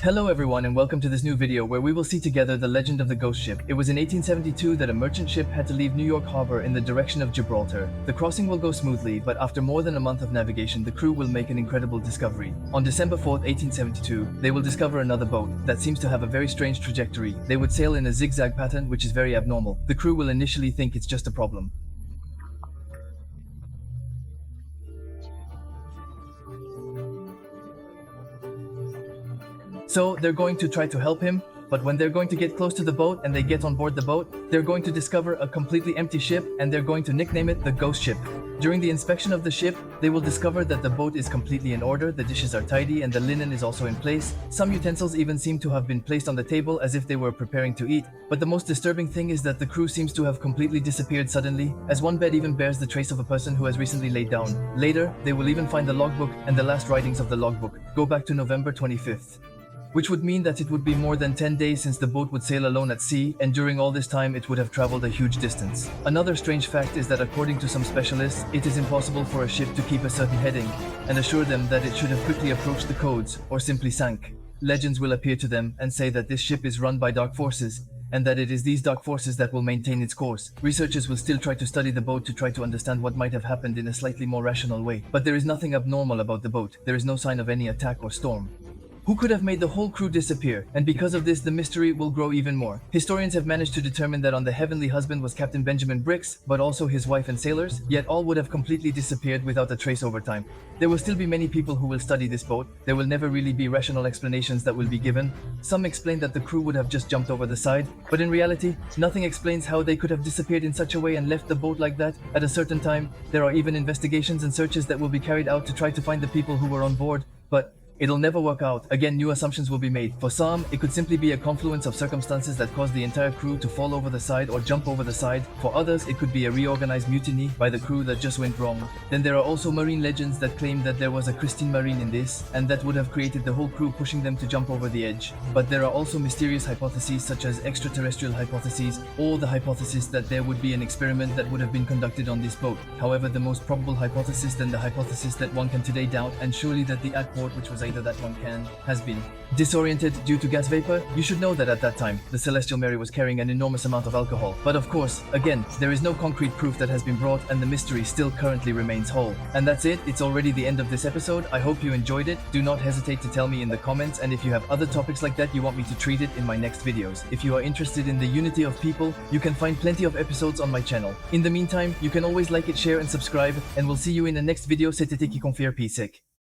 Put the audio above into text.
Hello everyone and welcome to this new video where we will see together the legend of the ghost ship. It was in 1872 that a merchant ship had to leave New York Harbor in the direction of Gibraltar. The crossing will go smoothly, but after more than a month of navigation, the crew will make an incredible discovery. On December 4th, 1872, they will discover another boat that seems to have a very strange trajectory. They would sail in a zigzag pattern, which is very abnormal. The crew will initially think it's just a problem. So they're going to try to help him, but when they're going to get close to the boat and they get on board the boat, they're going to discover a completely empty ship and they're going to nickname it the ghost ship. During the inspection of the ship, they will discover that the boat is completely in order, the dishes are tidy and the linen is also in place. Some utensils even seem to have been placed on the table as if they were preparing to eat. But the most disturbing thing is that the crew seems to have completely disappeared suddenly, as one bed even bears the trace of a person who has recently laid down. Later, they will even find the logbook, and the last writings of the logbook go back to November 25th. Which would mean that it would be more than 10 days since the boat would sail alone at sea, and during all this time it would have traveled a huge distance. Another strange fact is that according to some specialists, it is impossible for a ship to keep a certain heading and assure them that it should have quickly approached the codes or simply sank. Legends will appear to them and say that this ship is run by dark forces, and that it is these dark forces that will maintain its course. Researchers will still try to study the boat to try to understand what might have happened in a slightly more rational way. But there is nothing abnormal about the boat. There is no sign of any attack or storm. Who could have made the whole crew disappear? And because of this, the mystery will grow even more. Historians have managed to determine that on the Heavenly Husband was Captain Benjamin Briggs, but also his wife and sailors, yet all would have completely disappeared without a trace over time. There will still be many people who will study this boat. There will never really be rational explanations that will be given. Some explain that the crew would have just jumped over the side, but in reality, nothing explains how they could have disappeared in such a way and left the boat like that at a certain time. There are even investigations and searches that will be carried out to try to find the people who were on board, but it'll never work out. Again, new assumptions will be made. For some, it could simply be a confluence of circumstances that caused the entire crew to fall over the side or jump over the side. For others, it could be a reorganized mutiny by the crew that just went wrong. Then there are also marine legends that claim that there was a Christine Marine in this, and that would have created the whole crew pushing them to jump over the edge. But there are also mysterious hypotheses such as extraterrestrial hypotheses, or the hypothesis that there would be an experiment that would have been conducted on this boat. However, the most probable hypothesis than the hypothesis that one can today doubt, and surely that the Atport, which was either that one can, has been disoriented due to gas vapor. You should know that at that time, the Celestial Mary was carrying an enormous amount of alcohol. But of course, again, there is no concrete proof that has been brought and the mystery still currently remains whole. And that's it, it's already the end of this episode. I hope you enjoyed it. Do not hesitate to tell me in the comments, and if you have other topics like that you want me to treat it in my next videos. If you are interested in the unity of people, you can find plenty of episodes on my channel. In the meantime, you can always like it, share and subscribe, and we'll see you in the next video. C'était qui confère, peace.